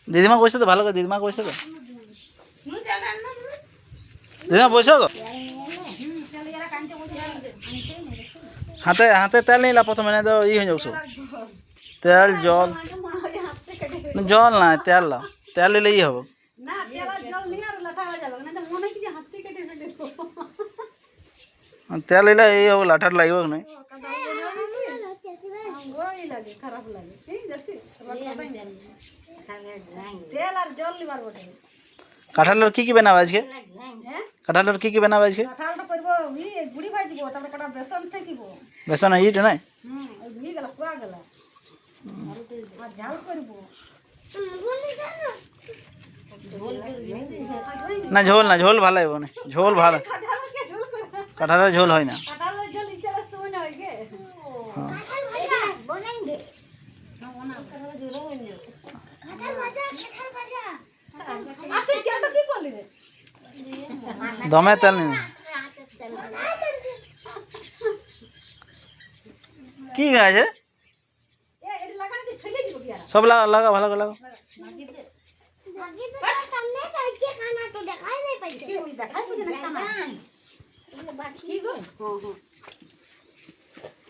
দিদিমা কইছে তো ভালো করে, দিদিমা কইছে তো, দিদিমা বসো তো। হাতে হাতে তেল নিলা প্রথমে, না তো ই হয়ে যাও। তেল জল, জল না তেল লাও, তেল নিলে ই হবে। তেল নিলে এই হবে, লাঠার লাগবে না। কাঁঠালের কি কি বানাবে আজকে? কাঁঠালের কি কি বানাবে আজকে? বেসন ইট নাই না, ঝোল না, ঝোল ভালো হবে না, ঝোল ভালো, কাঁঠালের ঝোল হয় না। দমে তেল নেই কি গাছে সব লাগা লাগা ভালো করে লাগা।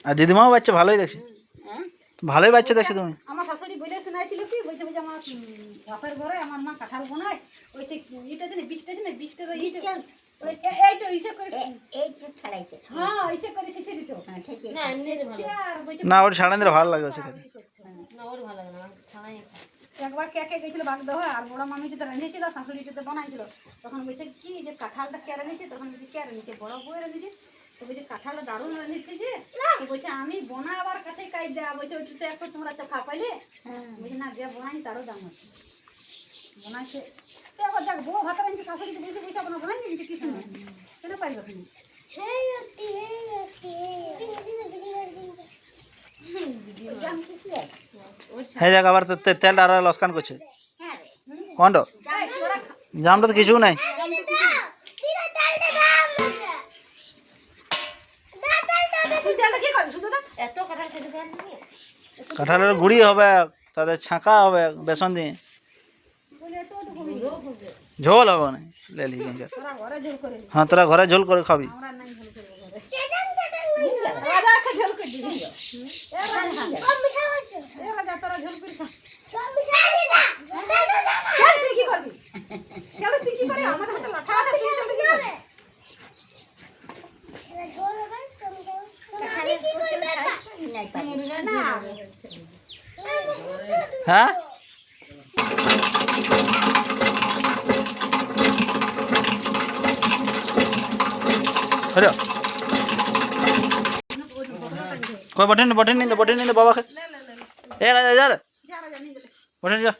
আর দিদিমাও বাচ্চা ভালোই দেখছে, ভালোই বাচ্চা দেখছে। তুমি আমার শাশুড়ি বলে শোনাইছিল কি, বলছে বলছে আমার বাপের ঘরে আমার মা কাঁঠাল বানায়, ওই সে ইট আছে না, বীজটা আছে না, বীজটার ওই এইটা ইসে করে এইটা ছাড়াইতে, হ্যাঁ ইসে করে ছেঁচে দিত না, এমনি ভালো না, ওর ছাড়ান দিলে ভালো লাগে সেখানে, না ওর ভালো লাগে না ছাড়াই। একবার কে কে গেছিল বাগদহ, আর বড় মামি যেটা রেঁধেছিল, শাশুড়িটা বানাইছিল, তখন বলছে কি যে কাঁঠালটা কে রেঁধেছে, তখন বলছে কে রেঁধেছে, বড় বউ রেঁধেছে। তো বলছে কাঁঠালটা দারুণ রেঁধেছে যে, বলছে আমি বোনাবার কাছে কাই দেয়া, বলছে ওইটাতে একটু তোমরা চোখা পাইলে, বলছে না যে বোনাই তারও দাম আছে, বোনাইছে। তো এবার দেখ বউ ভাত রাঁধছে, শাশুড়িকে বেশি পয়সা কোনো বোনাই নিয়েছে কিছু না, কেন পাইবে তুমি হ্যাঁ যাক, আবার তেলটা আর লস্কান করছে কোনটা, জামটা তো কিছু নাই। কাঁঠালের গুঁড়ি হবে, তাদের ছাঁকা হবে বেসন দিয়ে, ঝোল হবে না। হ্যাঁ তোরা ঘরে ঝোল করে খাবি। হ্যাঁ कोई बटन नहीं, बटन नहीं दे, बटन नहीं दे बाबा के। ए राजा यार बटन जा।